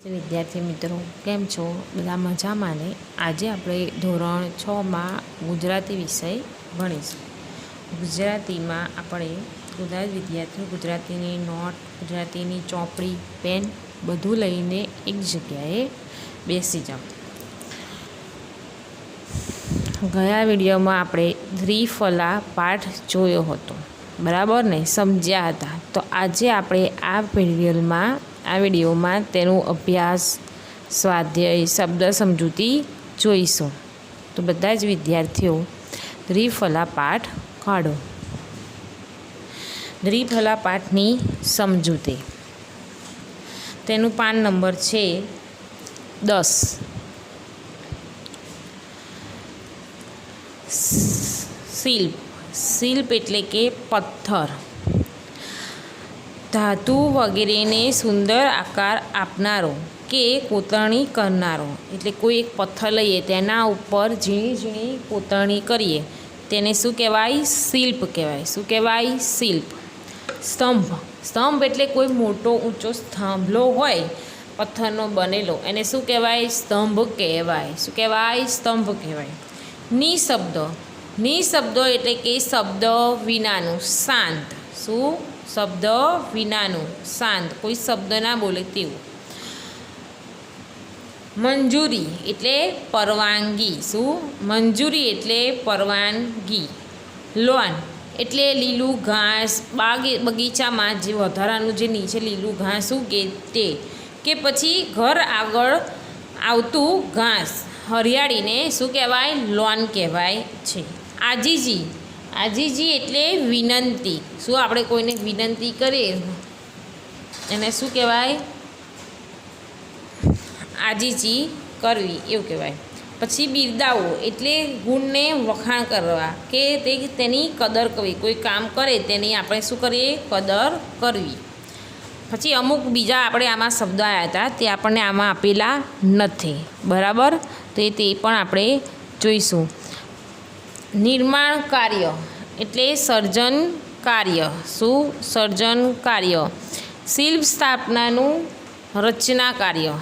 વિદ્યાર્થી મિત્રો કેમ છો? બધા મજામાં ને? આજે આપણે ધોરણ 6માં ગુજરાતી વિષય ભણીશું. ગુજરાતીમાં આપણે બધા જ વિદ્યાર્થીઓ ગુજરાતીની નોટ, ગુજરાતીની ચોપડી, પેન બધું લઈને એક જગ્યાએ બેસી જાઓ. ગયા વિડીયોમાં આપણે ત્રિફલા પાઠ જોયો હતો, બરાબર ને? સમજ્યા હતા. તો આજે આપણે આ વિડીયોમાં તેનું અભ્યાસ, સ્વાધ્યાય, શબ્દ સમજૂતી જોઈશું. તો બધા જ વિદ્યાર્થીઓ ત્રિફલા પાઠ કાઢો. ત્રિફલા પાઠની સમજૂતી, તેનું પાન નંબર છે 10. શિલ્પ એટલે કે પથ્થર, ધાતુ વગેરેને સુંદર આકાર આપનારો કે કોતરણી કરનારો. એટલે કોઈ એક પથ્થર લઈએ, તેના ઉપર ઝીણી ઝીણી કોતરણી કરીએ, તેને શું કહેવાય? શિલ્પ કહેવાય. શું કહેવાય? શિલ્પ. સ્તંભ એટલે કોઈ મોટો ઊંચો થાંભલો હોય પથ્થરનો બનેલો, એને શું કહેવાય? સ્તંભ કહેવાય. શું કહેવાય? સ્તંભ કહેવાય. નિશબ્દો એટલે કે શબ્દ વિનાનું, શાંત. શું? શબ્દ વિનાનું, શાંત, કોઈ શબ્દ ના બોલે તેવું. મંજૂરી એટલે પરવાનગી. શું? મંજૂરી એટલે પરવાનગી. લોન એટલે લીલું ઘાસ, બગીચામાં જે વધારાનું જે નીચે લીલું ઘાસ ઉગે તે, કે પછી ઘર આગળ આવતું ઘાસ, હરિયાળીને શું કહેવાય? લોન કહેવાય છે. આજીજી એટલે વિનંતી. શું? આપણે કોઈને વિનંતી કરીએ એને શું કહેવાય? આજીજી કરવી, એવું કહેવાય. પછી બિરદાવો એટલે ગુણને વખાણ કરવા, કે તેની કદર કરવી. કોઈ કામ કરે તેની આપણે શું કરીએ? કદર કરવી. પછી અમુક બીજા આપણે આમાં શબ્દ આવ્યા હતા, તે આપણને આમાં આપેલા નથી, બરાબર? તો તે પણ આપણે જોઈશું. નિર્માણ કાર્ય એટલે સર્જન કાર્ય. શું? સર્જન કાર્ય. શિલ્પ સ્થાપનાનું રચના કાર્ય.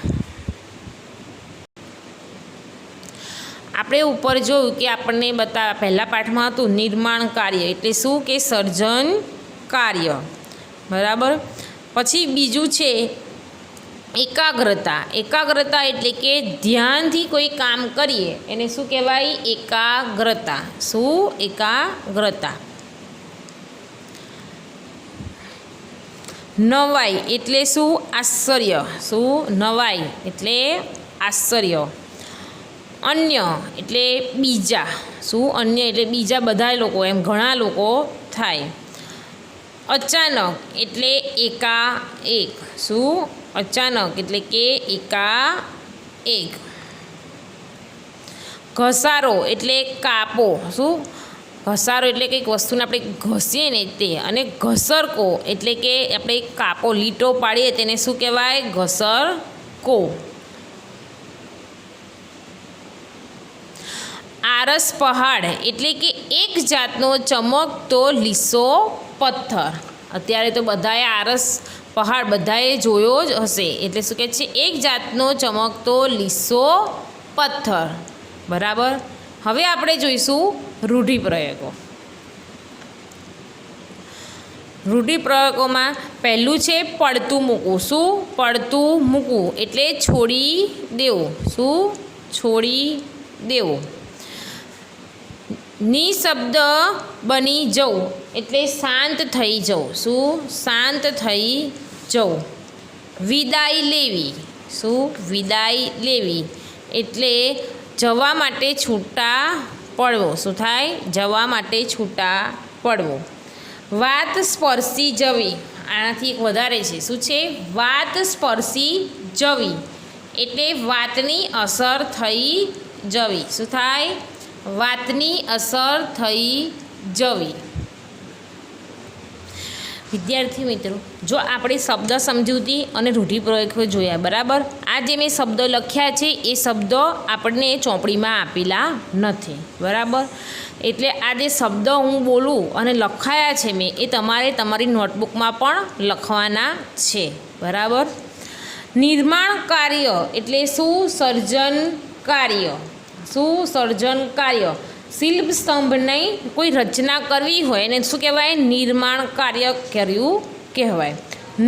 આપણે ઉપર જોયું કે આપણને પહેલા પાઠમાં હતું નિર્માણ કાર્ય એટલે શું? કે સર્જન કાર્ય, બરાબર. પછી બીજું છે એકાગ્રતા. એકાગ્રતા એટલે કે ધ્યાનથી કોઈ કામ કરીએ એને શું કહેવાય? એકાગ્રતા. શું? એકાગ્રતા. નવાઈ એટલે શું? આશ્ચર્ય. શું? નવાઈ એટલે આશ્ચર્ય. અન્ય એટલે બીજા. શું? અન્ય એટલે બીજા બધા લોકો, એમ ઘણા લોકો થાય. અચાનક એટલે એકાએક. શું? અચાનક એટલે કે એકાએક. ઘસારો એટલે કાપો. શું? ઘસારો એટલે કંઈક વસ્તુને આપણે ઘસીએ ને તે. અને ઘસરકો એટલે કે આપણે કાપો, લીટો પાડીએ તેને શું કહેવાય? ઘસરકો. આરસ પહાડ એટલે કે એક જાતનો ચમકતો લીસો પથ્થર. અત્યારે તો બધાએ આરસ પહાડ બધાએ જોયો જ હશે. એટલે શું કહે છે? એક જાતનો ચમકતો લીસો પથ્થર, બરાબર. હવે આપણે જોઈશું રૂઢિપ્રયોગો. રૂઢિપ્રયોગોમાં પહેલું છે પડતું મૂકવું. શું? પડતું મૂકવું એટલે છોડી દેવું. શું? છોડી દેવું. નિશબ્દ બની જવું એટલે શાંત થઈ જવું. શું? શાંત થઈ જવું. વિદાય લેવી. શું? વિદાય લેવી એટલે જવા માટે છૂટા પડવો. શું થાય? જવા માટે છૂટા પડવો. વાત સ્પર્શી જવી, આનાથી એક વધારે છે. શું છે? વાત સ્પર્શી જવી એટલે વાતની અસર થઈ જવી. શું થાય? વાતની અસર થઈ જવી. વિદ્યાર્થી મિત્રો, જો આપણે શબ્દ સમજૂતી અને રૂઢિપ્રયોગો જોયા, બરાબર. આ જે મેં શબ્દો લખ્યા છે એ શબ્દો આપણને ચોપડીમાં આપેલા નથી, બરાબર. એટલે આ જે શબ્દ હું બોલું અને લખાયા છે મેં, એ તમારે તમારી નોટબુકમાં પણ લખવાના છે, બરાબર. નિર્માણ કાર્ય એટલે સુસર્જન કાર્ય, સુસર્જન કાર્ય. શિલ્પ સ્તંભની કોઈ રચના કરવી હોય એને શું કહેવાય? નિર્માણ કાર્ય કર્યું કહેવાય.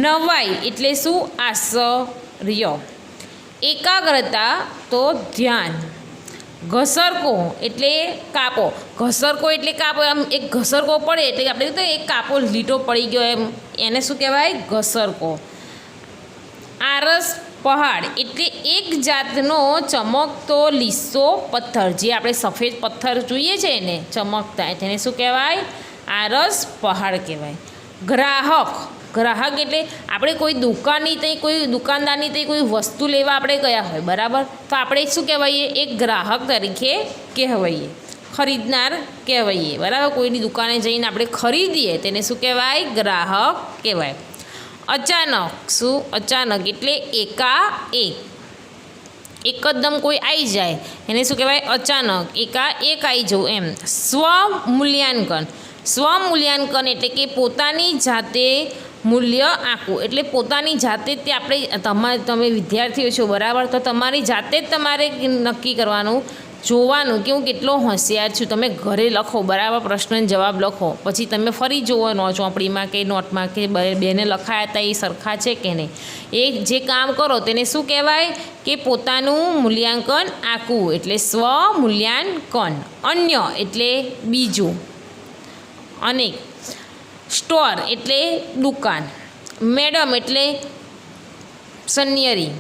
નવાઈ એટલે શું? આશ્ચર્ય. એકાગ્રતા તો ધ્યાન. ઘસરકો એટલે કાપો. ઘસરકો એટલે કાપો. આમ એક ઘસરકો પડે એટલે આપણે કહીએ એક કાપો લીટો પડી ગયો એમ, એને શું કહેવાય? ઘસરકો. આરસ પહાડ એટલે એક જાતનો ચમકતો લીસો પથ્થર, જે આપણે સફેદ પથ્થર જોઈએ છે ને ચમકતા, તેને શું કહેવાય? આરસ પહાડ કહેવાય. ગ્રાહક. ગ્રાહક એટલે આપણે કોઈ દુકાનની ત્યાં કોઈ દુકાનદારની ત્યાં કોઈ વસ્તુ લેવા આપણે ગયા હોય, બરાબર, તો આપણે શું કહેવાઈએ? એક ગ્રાહક તરીકે કહેવાઈએ, ખરીદનાર કહેવાઈએ, બરાબર. કોઈની દુકાને જઈને આપણે ખરીદીએ તેને શું કહેવાય? ગ્રાહક કહેવાય. અચાનક. શું? અચાનક એટલે એકાએક. એકદમ કોઈ આવી જાય એને શું કહેવાય? અચાનક. એકાએક આવી જવું એમ. સ્વમૂલ્યાંકન. સ્વમૂલ્યાંકન એટલે કે પોતાની જાતે મૂલ્ય આંકવું, એટલે પોતાની જાતે જ તે આપણે તમે વિદ્યાર્થીઓ છો, બરાબર, તો તમારી જાતે જ તમારે નક્કી કરવાનું, જોવાનું કે હું કેટલો હોશિયાર છું. તમે ઘરે લખો, બરાબર, પ્રશ્નનો જવાબ લખો, પછી તમે ફરી જુઓ ચોપડીમાં કે નોટમાં કે બેને લખાયા હતા એ સરખા છે કે નહીં. એ જે કામ કરો તેને શું કહેવાય? કે પોતાનું મૂલ્યાંકન આંકવું, એટલે સ્વમૂલ્યાંકન. અન્ય એટલે બીજું. અનેક. સ્ટોર એટલે દુકાન. મેડમ એટલે સન્યરી.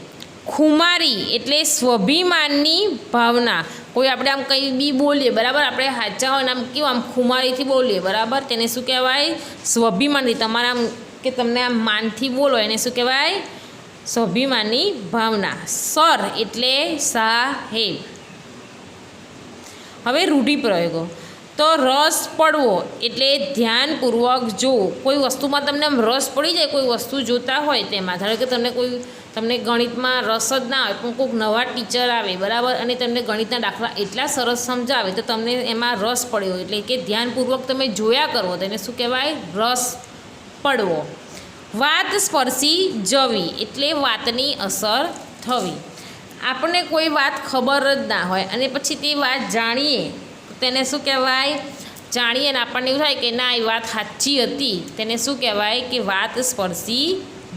ખુમારી એટલે સ્વાભિમાનની ભાવના. કોઈ આપણે આમ કંઈ બી બોલીએ, બરાબર, આપણે સાચા હોય ને આમ કેવું આમ ખુમારીથી બોલીએ, બરાબર, તેને શું કહેવાય? સ્વાભિમાનથી. તમારા આમ કે તમને આમ માનથી બોલો એને શું કહેવાય? સ્વાભિમાનની ભાવના. સર એટલે સાહેબ. હવે રૂઢિપ્રયોગો. તો રસ પડવો એટલે ધ્યાનપૂર્વક જોવું. કોઈ વસ્તુમાં તમને આમ રસ પડી જાય, કોઈ વસ્તુ જોતા હોય તેમાં, ધારો કે તમને ગણિતમાં રસ જ ના હોય પણ કોઈક નવા ટીચર આવે, બરાબર, અને તમને ગણિતના દાખલા એટલા સરસ સમજાવે તો તમને એમાં રસ પડ્યો, એટલે કે ધ્યાનપૂર્વક તમે જોયા કરો તેને શું કહેવાય? રસ પડવો. વાત સ્પર્શી જવી એટલે વાતની અસર થવી. આપણને કોઈ વાત ખબર જ ના હોય અને પછી તે વાત જાણીએ તેને શું કહેવાય? જાણીએ ને આપણને એવું થાય કે ના એ વાત સાચી હતી, તેને શું કહેવાય? કે વાત સ્પર્શી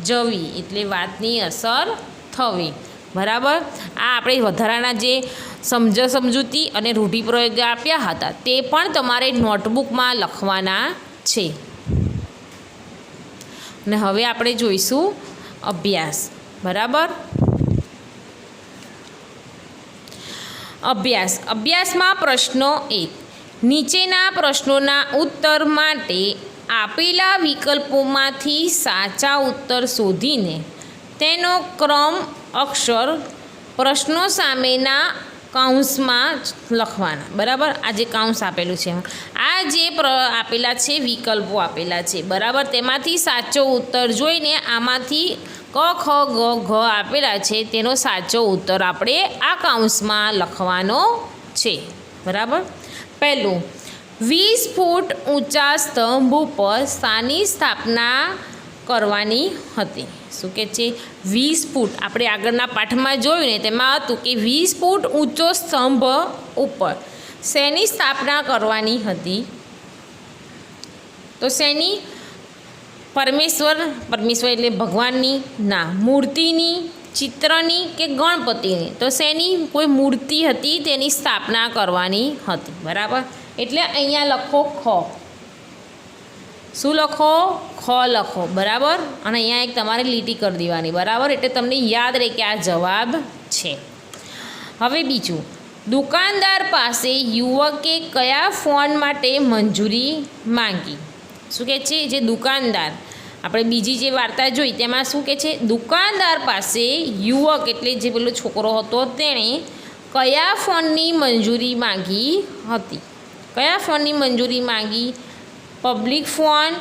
જવી એટલે વાતની અસર થવી, બરાબર. આ આપણે વધારાના જે સમજૂતી અને રૂઢિપ્રયોગ આપ્યા હતા તે પણ તમારે નોટબુકમાં લખવાના છે. અને હવે આપણે જોઈશું અભ્યાસ, બરાબર. અભ્યાસ. અભ્યાસમાં પ્રશ્નો 1. નીચેના પ્રશ્નોના ઉત્તર માટે આપેલા વિકલ્પોમાંથી સાચા ઉત્તર શોધીને તેનો ક્રમ અક્ષર પ્રશ્નો સામેના કૌંસમાં લખવાના, બરાબર. આ જે કૌંસ આપેલું છે, આ જે આપેલા છે વિકલ્પો આપેલા છે, બરાબર, તેમાંથી સાચો ઉત્તર જોઈને આમાંથી ક ખ ગ ઘ આપેલા છે તેનો સાચો ઉત્તર આપણે આ કૌંસમાં લખવાનો છે, બરાબર. પહેલું, 20 ફૂટ ઊંચા સ્તંભ ઉપર શાની સ્થાપના કરવાની હતી? શું કે છે? 20 ફૂટ. આપણે આગળના પાઠમાં જોયું ને તેમાં હતું કે 20 ફૂટ ઊંચો સ્તંભ ઉપર શેની સ્થાપના કરવાની હતી? તો શેની? પરમેશ્વર એટલે ભગવાનની? ના. મૂર્તિની, ચિત્રની કે ગણપતિની? તો શેની? કોઈ મૂર્તિ હતી તેની સ્થાપના કરવાની હતી, બરાબર. એટલે અહીંયા લખો ખ. શું લખો? ખ લખો, બરાબર. અને અહીંયા એક તમારે લીટી કરી દેવાની, બરાબર, એટલે તમને યાદ રહે કે આ જવાબ છે. હવે બીજું, દુકાનદાર પાસે યુવકે કયા ફોન માટે મંજૂરી માંગી? શું કહે છે? જે દુકાનદાર, આપણે બીજી જે વાર્તા જોઈ તેમાં શું કહે છે? દુકાનદાર પાસે યુવક એટલે જે પેલો છોકરો હતો તેણે કયા ફોનની મંજૂરી માંગી હતી? કયા ફોનની મંજૂરી માંગી? Public phone,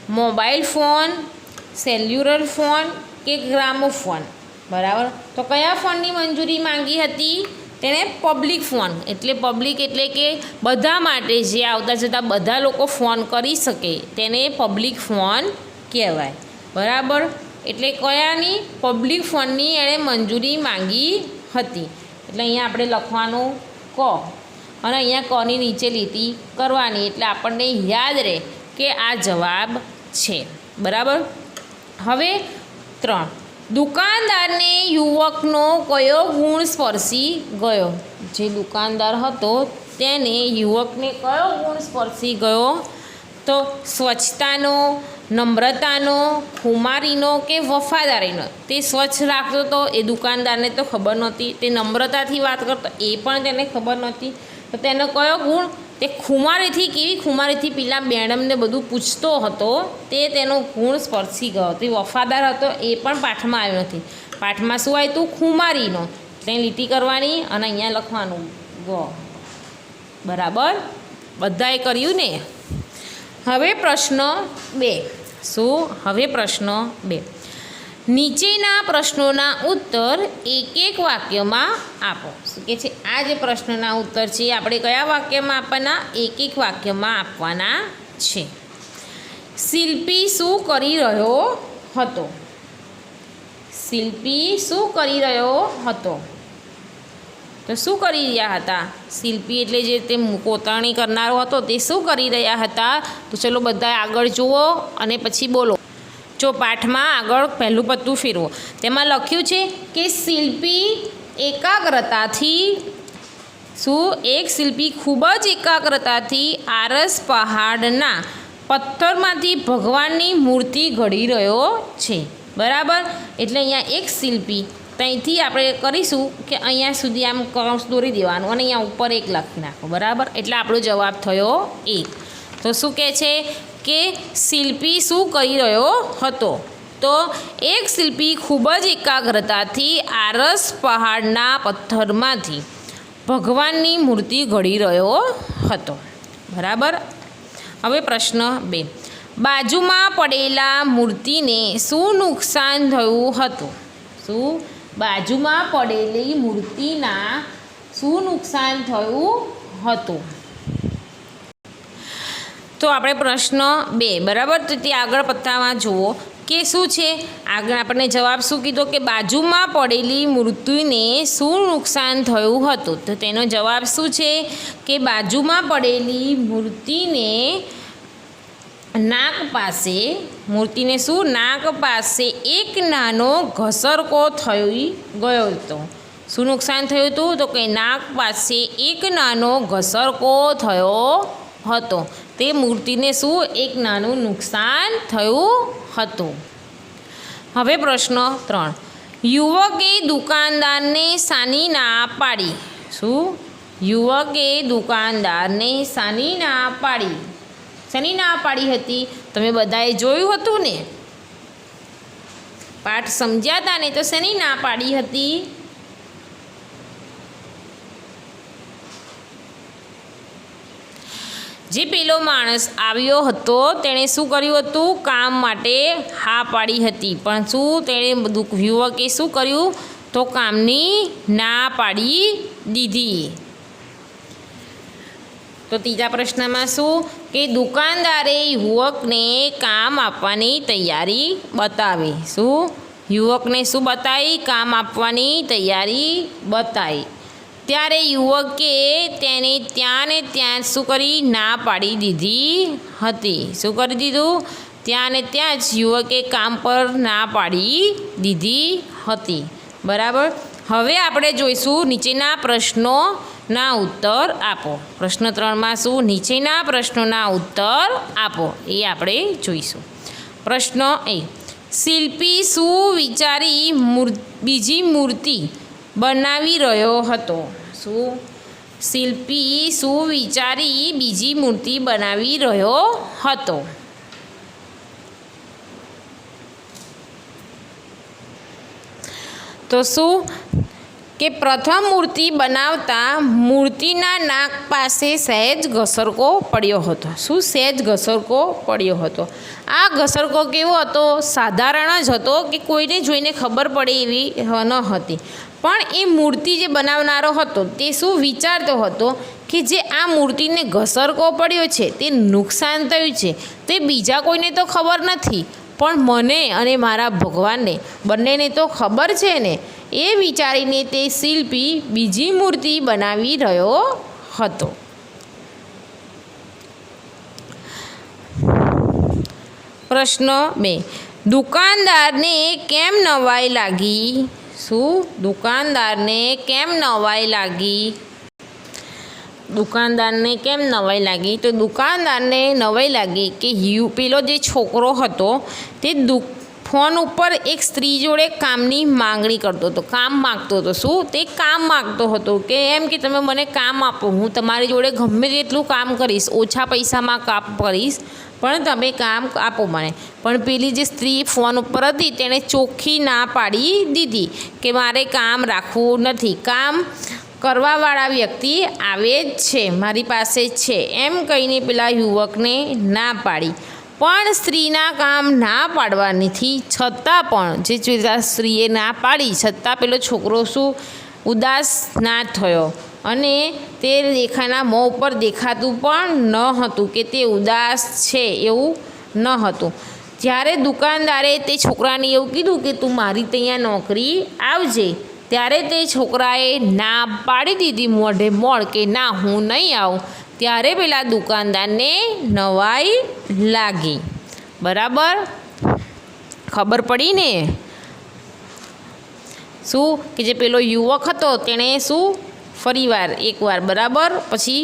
mobile phone, cellular phone કે ગ્રામોફોન, બરાબર. તો કયા ફોનની મંજૂરી માંગી હતી? તેને પબ્લિક ફોન, એટલે પબ્લિક એટલે કે બધા માટે, જે આવતા જતા બધા લોકો ફોન કરી શકે તેને પબ્લિક ફોન કહેવાય, બરાબર. એટલે કયાની પબ્લિક ફંડની એણે મંજૂરી માંગી હતી. એટલે અહીંયા આપણે લખવાનું ક અને અહીંયા કની નીચે લીટી કરવાની એટલે આપણને યાદ રહે કે આ જવાબ છે. બરાબર. હવે 3, દુકાનદારને યુવકનો કયો ગુણ સ્પર્શી ગયો? જે દુકાનદાર હતો તેને યુવકને કયો ગુણ સ્પર્શી ગયો? તો સ્વચ્છતાનો, નમ્રતાનો, ખુમારીનો કે વફાદારીનો? તે સ્વચ્છ રાખતો તો એ દુકાનદારને તો ખબર નહોતી. તે નમ્રતાથી વાત કરતો એ પણ તેને ખબર નહોતી. તો તેનો કયો ગુણ? તે ખુમારીથી, કેવી ખુમારીથી પેલા મેડમને બધું પૂછતો હતો તે તેનો ગુણ સ્પર્શી ગયો. તે વફાદાર હતો એ પણ પાઠમાં આવ્યો નથી. પાઠમાં શું આવ્યું હતું? ખુમારીનો. એટલે લીટી કરવાની અને અહીંયા લખવાનું ગ. બરાબર. બધાએ કર્યું ને? હવે પ્રશ્ન 2. શું? હવે પ્રશ્ન 2. નીચેના પ્રશ્નોના ઉત્તર એક વાક્યમાં આપો. શું કહે છે? આ જે પ્રશ્નના ઉત્તર છે આપણે કયા વાક્યમાં આપવાના? એક વાક્યમાં આપવાના છે. શિલ્પી શું કરી રહ્યો હતો? શિલ્પી શું કરી રહ્યો હતો? તો શું કરી રહ્યા હતા? શિલ્પી એટલે જે તે કોતરણી કરનારો હતો તે શું કરી રહ્યા હતા? તો ચલો બધા આગળ જુઓ અને પછી બોલો. જો પાઠમાં આગળ પહેલું પત્તું ફેરવો. તેમાં લખ્યું છે કે શિલ્પી એકાગ્રતાથી એક શિલ્પી ખૂબ જ એકાગ્રતાથી આરસ પહાડના પથ્થરમાંથી ભગવાનની મૂર્તિ ઘડી રહ્યો છે. બરાબર. એટલે અહીંયા એક શિલ્પી, ત્યાંથી આપણે કરીશું કે અહીંયા સુધી આમ કૌંસ દોરી દેવાનું અને અહીંયા ઉપર 1 લખી નાખો. બરાબર. એટલે આપણો જવાબ થયો 1. તો શું કહે છે કે શિલ્પી શું કરી રહ્યો હતો? તો એક શિલ્પી ખૂબ જ એકાગ્રતાથી આરસ પહાડના પથ્થરમાંથી ભગવાનની મૂર્તિ ઘડી રહ્યો હતો. બરાબર. હવે પ્રશ્ન 2. બાજુમાં પડેલા મૂર્તિને શું નુકસાન થયું હતું? શું? બાજુમાં પડેલી મૂર્તિના શું નુકસાન થયું હતું? તો આપણે પ્રશ્ન 2. બરાબર. તો તે આગળ પત્તામાં જુઓ કે શું છે. આગળ આપણને જવાબ શું કીધો કે બાજુમાં પડેલી મૂર્તિને શું નુકસાન થયું હતું? તો તેનો જવાબ શું છે કે બાજુમાં પડેલી મૂર્તિને મૂર્તિને શું? નાક પાસે એક નાનો ઘસરકો થઈ ગયો હતો. શું નુકસાન થયું હતું? તો કે નાક પાસે એક નાનો ઘસરકો થયો હતો. તે મૂર્તિને શું? એક નાનું નુકસાન થયું હતું. હવે પ્રશ્ન 3. યુવકે દુકાનદારને શાની ના પાડી? શું? યુવકે દુકાનદારને શાની ના પાડી? શાની ના પાડી હતી? તમે બધાએ જોયું હતું ને? પાઠ સમજ્યા હતા ને? તો શાની ના પાડી હતી? જે પેલો માણસ આવ્યો હતો તેણે શું કર્યું હતું? કામ માટે હા પાડી હતી. પણ શું તેણે યુવકે શું કર્યું? તો કામની ના પાડી દીધી. તો ત્રીજા પ્રશ્નમાં શું કે દુકાનદારે યુવકને કામ આપવાની તૈયારી બતાવી. શું? યુવકને શું બતાવી? કામ આપવાની તૈયારી બતાવી. ત્યારે યુવકે તેને ત્યાં ને ત્યાં શું કરી? ના પાડી દીધી હતી. શું કરી દીધું? ત્યાં ને ત્યાં જ યુવકે કામ પર ના પાડી દીધી હતી. બરાબર. હવે આપણે જોઈશું નીચેના પ્રશ્નોના ઉત્તર આપો. પ્રશ્ન 3માં શું? નીચેના પ્રશ્નોના ઉત્તર આપો એ આપણે જોઈશું. પ્રશ્ન 1. શિલ્પી શું વિચારી બીજી મૂર્તિ બનાવી રહ્યો હતો? શું? શિલ્પી શું વિચારી બીજી મૂર્તિ બનાવી રહ્યો હતો? તો શું કે પ્રથમ મૂર્તિ બનાવતા મૂર્તિના નાક પાસે સહેજ ઘસરકો પડ્યો હતો. શું? સહેજ ઘસરકો પડ્યો હતો. આ ઘસરકો કેવો હતો? સાધારણ જ હતો કે કોઈને જોઈને ખબર પડે એવી ન હતી. પણ એ મૂર્તિ જે બનાવનારો હતો તે શું વિચારતો હતો કે જે આ મૂર્તિને ઘસરકો પડ્યો છે તે નુકસાન થયું છે તે બીજા કોઈને તો ખબર નથી, પણ મને અને મારા ભગવાનને બંનેને તો ખબર છે ને, એ વિચારીને તે શિલ્પી બીજી મૂર્તિ બનાવી રહ્યો હતો. પ્રશ્ન 2. દુકાનદારને કેમ નવાઈ લાગી? શું દુકાનદારને કેમ નવાઈ લાગી? દુકાનદારને કેમ નવાઈ લાગી? તો દુકાનદારને નવાઈ લાગી કે પેલો જે છોકરો હતો તે ફોન ઉપર એક સ્ત્રી જોડે કામની માંગણી કરતો હતો, કામ માગતો હતો. શું તે કામ માગતો હતો કે એમ કે તમે મને કામ આપો, હું તમારી જોડે ગમે તેટલું કામ કરીશ, ઓછા પૈસામાં કામ કરીશ, પણ તમે કામ આપો મને. પણ પેલી જે સ્ત્રી ફોન ઉપર હતી તેણે ચોખ્ખી ના પાડી દીધી કે મારે કામ રાખવું નથી, કામ કરવાવાળા વ્યક્તિ આવે જ છે, મારી પાસે છે, એમ કહીને પેલા યુવકને ના પાડી. પણ સ્ત્રીના કામ ના પાડવાથી છતાં પણ જે સ્ત્રીએ ના પાડી છતાં પેલો છોકરો શું ઉદાસ ના થયો, અને તે દેખાના મોં ઉપર દેખાતું પણ ન હતું કે તે ઉદાસ છે, એવું ન હતું. જ્યારે દુકાનદારે તે છોકરાને એવું કીધું કે તું મારી ત્યાં નોકરી આવજે, ત્યારે તે છોકરાએ ના પાડી દીધી મોઢે મોઢ કે ના હું નહીં આવું. ત્યારે પેલા દુકાનદારને નવાઈ લાગી. બરાબર, ખબર પડી ને? શું કે જે પેલો યુવક હતો તેણે શું ફરીવાર એકવાર બરાબર પછી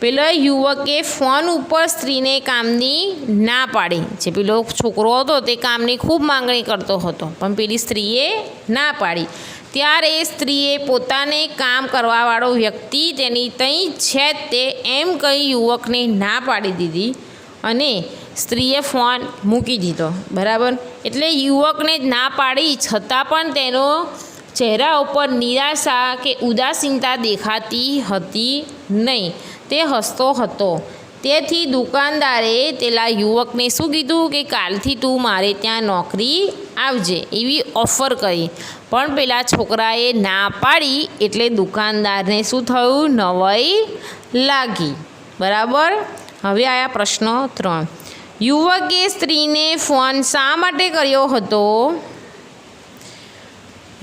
પેલા યુવકે ફોન ઉપર સ્ત્રીને કામની ના પાડી. જે પેલો છોકરો હતો તે કામની ખૂબ માંગણી કરતો હતો, પણ પેલી સ્ત્રીએ ના પાડી. ત્યારે સ્ત્રીએ પોતાને કામ કરવાવાળો વ્યક્તિ તેની ત્યાં છે તે એમ કહી યુવકને ના પાડી દીધી, અને સ્ત્રીએ ફોન મૂકી દીધો. બરાબર, એટલે યુવકને ના પાડી છતાં પણ તેનો ચહેરા ઉપર નિરાશા કે ઉદાસીનતા દેખાતી હતી નહીં, તે હસતો હતો. તેથી દુકાનદારે પેલા યુવકને શું કીધું કે કાલથી તું મારે ત્યાં નોકરી આવજે એવી ઓફર કરી. પણ પેલા છોકરાએ ના પાડી એટલે દુકાનદારને શું થયું? નવાઈ લાગી. બરાબર, હવે આયા પ્રશ્ન 3. યુવકે સ્ત્રીને ફોન શા માટે કર્યો હતો?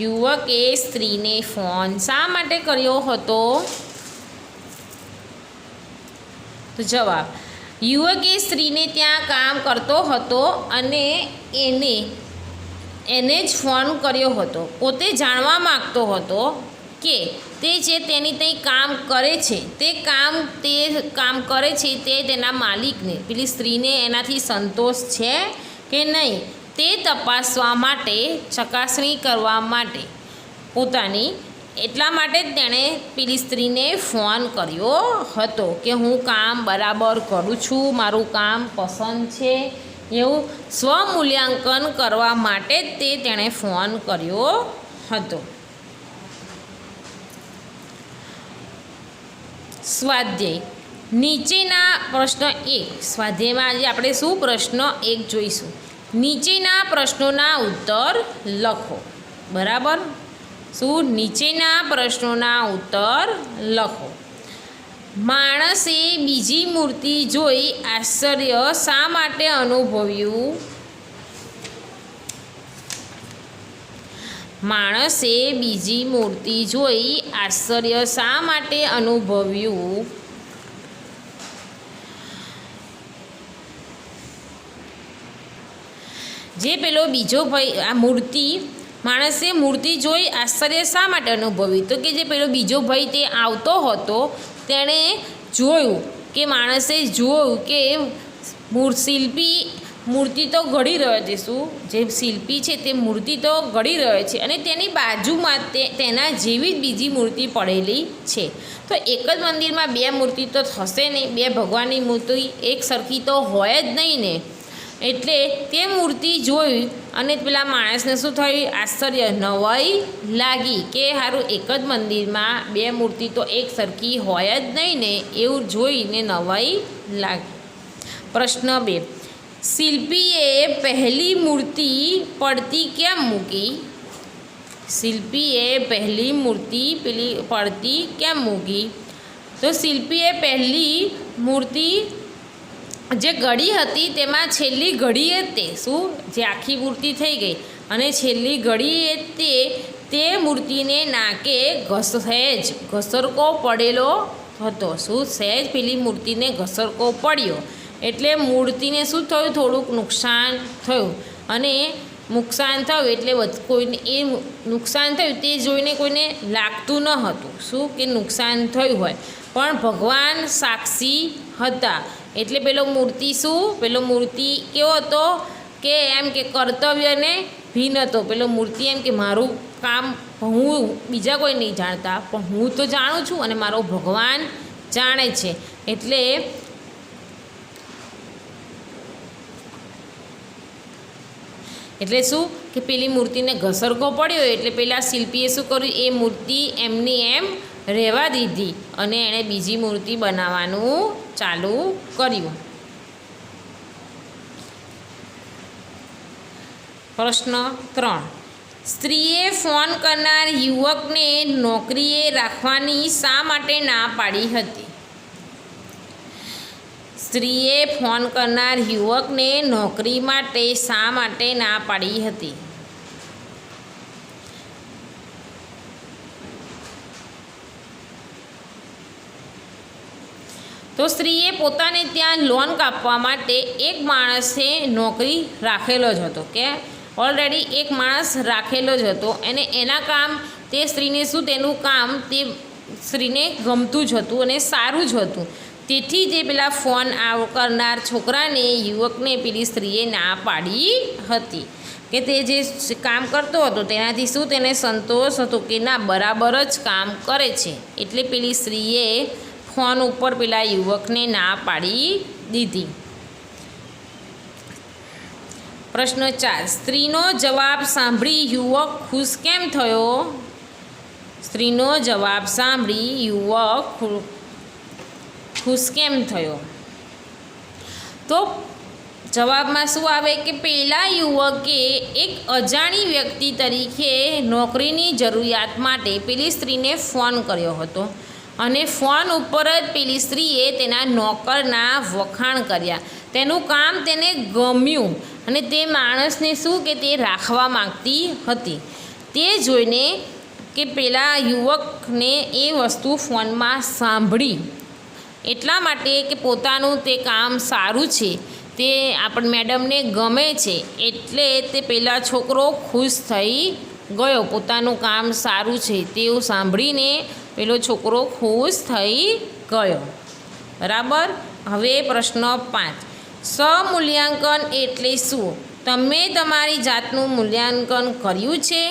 યુવકે સ્ત્રીને ફોન શા માટે કર્યો હતો? તો જવાબ, યુવકે સ્ત્રીને ત્યાં કામ કરતો હતો અને એને જ ફોન કર્યો હતો. પોતે જાણવા માગતો હતો કે તે જે તેની ત્યાં કામ કરે છે તે કામ કરે છે તે તેના માલિકને, પેલી સ્ત્રીને એનાથી સંતોષ છે કે નહીં તે તપાસવા માટે, ચકાસણી કરવા માટે એટલા માટે જ તેણે પેલી સ્ત્રીને ફોન કર્યો હતો કે હું કામ બરાબર કરું છું, મારું કામ પસંદ છે, એવું સ્વમૂલ્યાંકન કરવા માટે જ તેણે ફોન કર્યો હતો. સ્વાધ્યાય નીચેના પ્રશ્ન 1. સ્વાધ્યાયમાં આજે આપણે શું પ્રશ્ન 1 જોઈશું. નીચેના પ્રશ્નોના ઉત્તર લખો. બરાબર, શું નીચેના પ્રશ્નોના ઉત્તર લખો. માણસે બીજી મૂર્તિ જોઈ આશ્ચર્ય શા માટે અનુભવ્યું? માણસે બીજી મૂર્તિ જોઈ આશ્ચર્ય શા માટે અનુભવ્યું? જે પેલો બીજો ભાઈ આ માણસે મૂર્તિ જોઈ આશ્ચર્ય શા માટે અનુભવ્યું? તો કે જે પેલો બીજો ભાઈ તે આવતો હતો તેણે જોયું કે માણસે જોયું કે શિલ્પી મૂર્તિ તો ઘડી રહ્યો છે. શું જે શિલ્પી છે તે મૂર્તિ તો ઘડી રહ્યો છે અને તેની બાજુમાં તેના જેવી જ બીજી મૂર્તિ પડેલી છે. તો એક જ મંદિરમાં બે મૂર્તિ તો થશે નહીં, બે ભગવાનની મૂર્તિ એક સરખી તો હોય જ નહીં ને. એટલે તે મૂર્તિ જોઈ અને પેલા માણસને શું થયું? આશ્ચર્ય, નવાઈ લાગી કે સારું એક જ મંદિરમાં બે મૂર્તિ તો એક સરખી હોય જ નહીં ને, એવું જોઈને નવાઈ લાગી. પ્રશ્ન 2. શિલ્પીએ પહેલી મૂર્તિ પડતી કેમ મૂકી? શિલ્પીએ પહેલી મૂર્તિ પડતી કેમ મૂકી? તો શિલ્પીએ પહેલી મૂર્તિ જે ઘડી હતી તેમાં છેલ્લી ઘડી એ તે શું જે આખી મૂર્તિ થઈ ગઈ અને છેલ્લી ઘડી એ તે મૂર્તિને નાકે સહેજ ઘસરકો પડેલો હતો. શું સહેજ પેલી મૂર્તિને ઘસરકો પડ્યો એટલે મૂર્તિને શું થયું, થોડુંક નુકસાન થયું. અને નુકસાન થયું એટલે કોઈને એ નુકસાન થયું તે જોઈને કોઈને લાગતું ન હતું શું કે નુકસાન થયું હોય, પણ ભગવાન સાક્ષી હતા. એટલે પેલો મૂર્તિ પેલો મૂર્તિ કેવો હતો કે એમ કે કર્તવ્યને ભીન હતો. પેલો મૂર્તિ એમ કે મારું કામ હું બીજા કોઈ નહીં જાણતા, પણ હું તો જાણું છું અને મારો ભગવાન જાણે છે. એટલે શું કે પેલી મૂર્તિને ઘસરકો પડ્યો એટલે પેલા શિલ્પીએ શું કર્યું, એ મૂર્તિ એમની એમ રહેવા દીધી અને એણે બીજી મૂર્તિ બનાવવાનું ચાલુ કર્યું. પ્રશ્ન 3. સ્ત્રીએ ફોન કરનાર યુવકને નોકરીએ રાખવાની શા માટે ના પાડી હતી? સ્ત્રીએ ફોન કરનાર યુવકને નોકરી માટે શા માટે ના પાડી હતી? તો સ્ત્રીએ પોતાને ત્યાં લોન કાપવા માટે એક માણસે નોકરી રાખેલો જ હતો કે ઓલરેડી એક માણસ રાખેલો જ હતો અને એના કામ તે સ્ત્રીને શું તેનું કામ તે સ્ત્રીને ગમતું જ હતું અને સારું જ હતું. તેથી જે પેલા ફોન કરનાર છોકરાને યુવકને પેલી સ્ત્રીએ ના પાડી હતી કે તે જે કામ કરતો હતો તેનાથી શું તેને સંતોષ હતો કે ના બરાબર જ કામ કરે છે. એટલે પેલી સ્ત્રીએ ફોન ઉપર પેલા યુવકને ના પાડી દીધી. પ્રશ્ન 4. સ્ત્રીનો જવાબ સાંભળી યુવક ખુશ કેમ થયો? સ્ત્રીનો જવાબ સાંભળી યુવક ખુશ કેમ થયો? તો જવાબમાં શું આવે કે પેલા યુવકે એક અજાણી વ્યક્તિ તરીકે નોકરીની જરૂરિયાત માટે પેલી સ્ત્રીને ફોન કર્યો હતો અને ફોન ઉપર જ પેલી સ્ત્રીએ તેના નોકરના વખાણ કર્યા. તેનું કામ તેને ગમ્યું અને તે માણસને શું કે તે રાખવા માગતી હતી. તે જોઈને કે પેલા યુવકને એ વસ્તુ ફોનમાં સાંભળી એટલા માટે કે પોતાનું તે કામ સારું છે, તે આપણ મેડમને ગમે છે એટલે તે પેલા છોકરો ખુશ થઈ ગયો. પોતાનું કામ સારું છે તેવું સાંભળીને પેલો છોકરો ખુશ થઈ ગયો. બરાબર. હવે પ્રશ્ન 5. સ્વમૂલ્યાંકન એટલે શું? તમે તમારી જાતનું મૂલ્યાંકન કર્યું છે?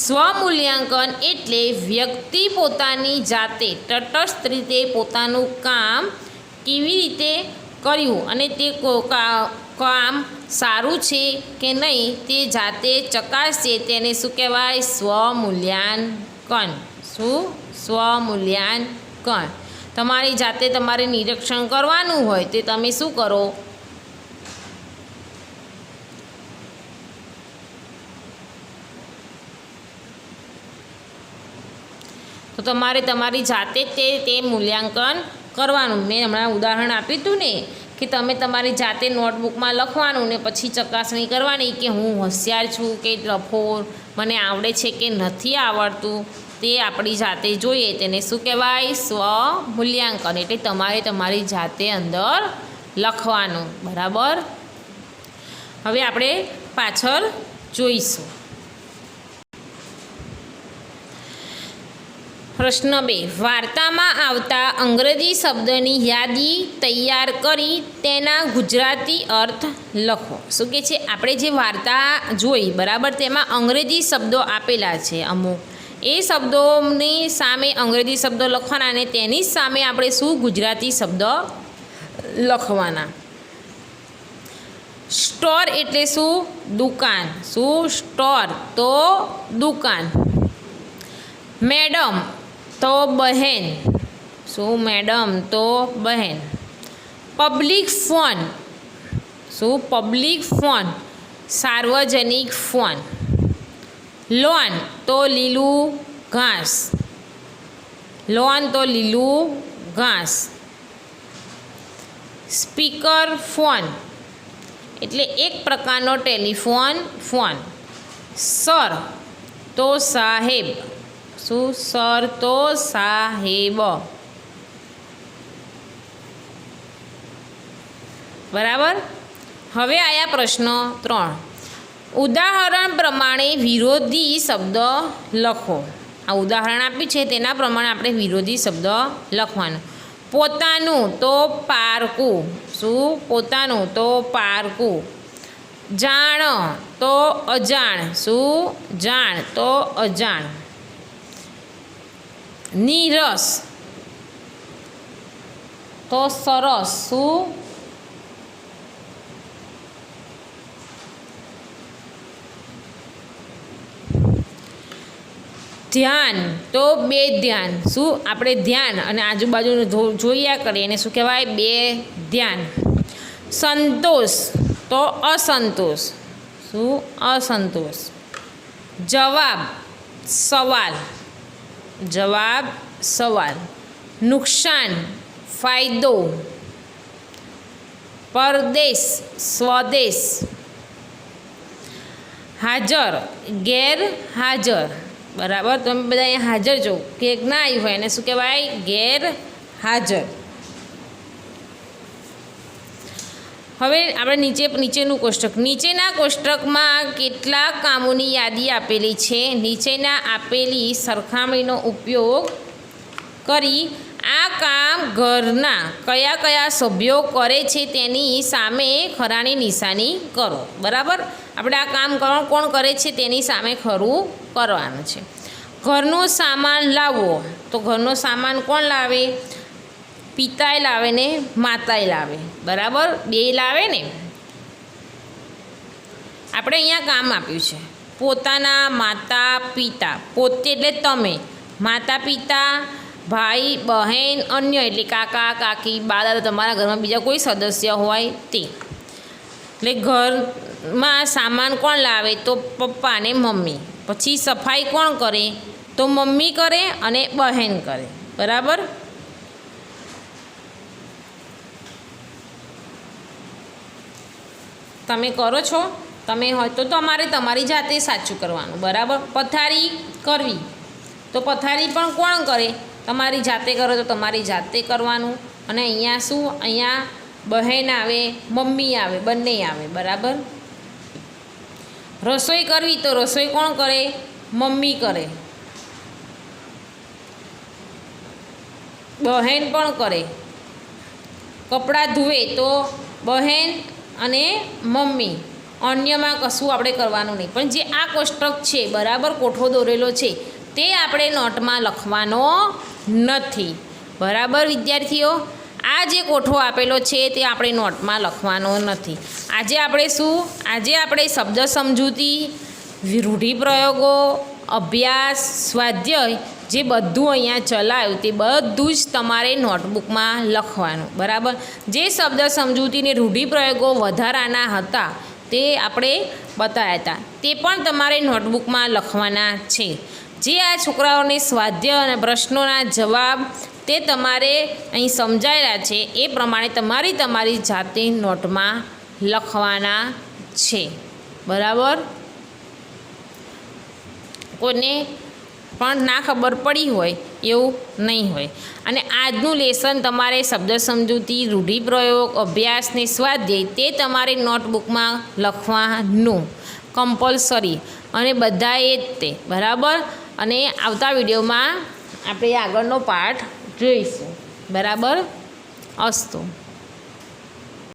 સ્વમૂલ્યાંકન એટલે વ્યક્તિ પોતાની જાતે તટસ્થ રીતે પોતાનું કામ કેવી રીતે કર્યું અને તે કામ સારું છે કે નહીં તે જાતે ચકાસે તેને શું કહેવાય? સ્વમૂલ્યાંકન. શું? સ્વમૂલ્યાંકન. તમારી જાતે તમારે નિરીક્ષણ કરવાનું હોય તે તમે શું કરો? તો તમારે તમારી જાતે તે મૂલ્યાંકન કરવાનું. મેં હમણાં ઉદાહરણ આપ્યું હતું ને કે તમે તમારી જાતે નોટબુકમાં લખવાનું ને પછી ચકાસણી કરવાની કે હું હોશિયાર છું કે ડફોર, મને આવડે છે કે નથી આવડતું, તે આપણી જાતે જોઈએ તેને શું કહેવાય? સ્વમૂલ્યાંકન. એટલે તમારે તમારી જાતે અંદર લખવાનું. બરાબર. હવે આપણે પાછળ જોઈશું. પ્રશ્ન 2. વાર્તામાં આવતા અંગ્રેજી શબ્દની યાદી તૈયાર કરી તેના ગુજરાતી અર્થ લખો. શું કહે છે? આપણે જે વાર્તા જોઈ બરાબર તેમાં અંગ્રેજી શબ્દો આપેલા છે અમુક, એ શબ્દોની સામે અંગ્રેજી શબ્દો લખવાના અને તેની સામે આપણે શું ગુજરાતી શબ્દ લખવાના. સ્ટોર એટલે શું? દુકાન. શું? સ્ટોર તો દુકાન. મેડમ તો બહેન. શું? મેડમ તો બહેન. Public phone. શું? પબ્લિક ફોન સાર્વજનિક ફોન. લોન તો લીલું ઘાસ. લોન તો લીલું ઘાસ. સ્પીકર ફોન એટલે એક પ્રકારનો ટેલિફોન ફોન. સર તો સાહેબ. શું? સર તો સાહેબ. બરાબર. હવે આયા પ્રશ્ન 3. ઉદાહરણ પ્રમાણે વિરોધી શબ્દ લખો. આ ઉદાહરણ આપ્યું છે તેના પ્રમાણે આપણે વિરોધી શબ્દ લખવાનો. પોતાનું તો પારકું. શું? પોતાનું તો પારકું. જાણ તો અજાણ. શું? જાણ તો અજાણ. નીરસ તો સરસ. શું? ધ્યાન તો બે ધ્યાન. શું? આપણે ધ્યાન અને આજુબાજુનું જોયા કરીએ એને શું કહેવાય? બે ધ્યાન. સંતોષ તો અસંતોષ. શું? અસંતોષ. જવાબ સવાલ. જવાબ સવાલ. નુકસાન ફાયદો. પરદેશ સ્વદેશ. હાજર ગેરહાજર. બરાબર. તમે બધા અહીંયા હાજર જો કે ના આવ્યું હોય એને શું કહેવાય? ગેરહાજર. હવે આપણે નીચેનું કોષ્ટક. નીચેના કોષ્ટકમાં કેટલાક કામોની યાદી આપેલી છે. નીચેના આપેલી સરખામણીનો ઉપયોગ કરી આ કામ ઘરના કયા કયા સભ્યો કરે છે તેની સામે ખરાની નિશાની કરો. બરાબર. આપણે આ કામ કોણ કરે છે તેની સામે ખરું કરવાનું છે. ઘરનો સામાન લાવવો તો ઘરનો સામાન કોણ લાવે? પિતાએ લાવે ને માતાએ લાવે. બરાબર. બે લાવે ને. આપણે અહીંયા કામ આપ્યું છે પોતાના, માતા, પિતા. પોતે એટલે તમે, માતા પિતા, ભાઈ બહેન, અન્ય એટલે કાકા કાકી, બા દાદા, તમારા ઘરમાં બીજા કોઈ સદસ્ય હોય તે. એટલે ઘરમાં સામાન કોણ લાવે? તો પપ્પા ને મમ્મી. પછી સફાઈ કોણ કરે? તો મમ્મી કરે અને બહેન કરે. બરાબર. તમે કરો છો? તમે હોય તો તમારે તમારી જાતે સાચું કરવાનું. બરાબર. પથારી કરવી તો પથારી પણ કોણ કરે? તમારી જાતે કરો તો તમારી જાતે કરવાનું. અને અહીંયા શું? અહીંયા બહેન આવે, મમ્મી આવે, બંને આવે. બરાબર. રસોઈ કરવી તો રસોઈ કોણ કરે? મમ્મી કરે. બહેન પણ કરે. કપડાં ધુએ તો બહેન અને મમ્મી. અન્યમાં કશું આપણે કરવાનું નહીં. પણ જે આ કોષ્ટક છે, બરાબર, કોઠો દોરેલો છે તે આપણે નોટમાં લખવાનો નથી. બરાબર વિદ્યાર્થીઓ. આ જે કોઠો આપેલો છે તે આપણે નોટમાં લખવાનો નથી. આજે આપણે શબ્દ સમજૂતી, રૂઢિપ્રયોગો, અભ્યાસ, સ્વાધ્યાય જે બધું અહીંયા ચલાવ્યું તે બધું જ તમારે નોટબુકમાં લખવાનું. બરાબર. જે શબ્દ સમજૂતીને રૂઢિપ્રયોગો વધારાના હતા તે આપણે બતાવ્યા હતા તે પણ તમારે નોટબુકમાં લખવાના છે. જે આ છોકરાઓને સ્વાધ્યાય અને પ્રશ્નોના જવાબ તે તમારે અહીં સમજાયેલા છે એ પ્રમાણે તમારી જાતે નોટમાં લખવાના છે. બરાબર. કોઈને પણ ના ખબર પડી હોય એવું નહીં હોય. અને આજનું લેસન તમારે શબ્દ સમજૂતી, રૂઢિપ્રયોગ, અભ્યાસ ને સ્વાધ્યાય તે તમારે નોટબુકમાં લખવાનું કમ્પલસરી. અને બધાએ જ તે. બરાબર. અને આવતા વિડીયોમાં આપણે આગળનો પાઠ જોઈશું. બરાબર. અસ્તુ.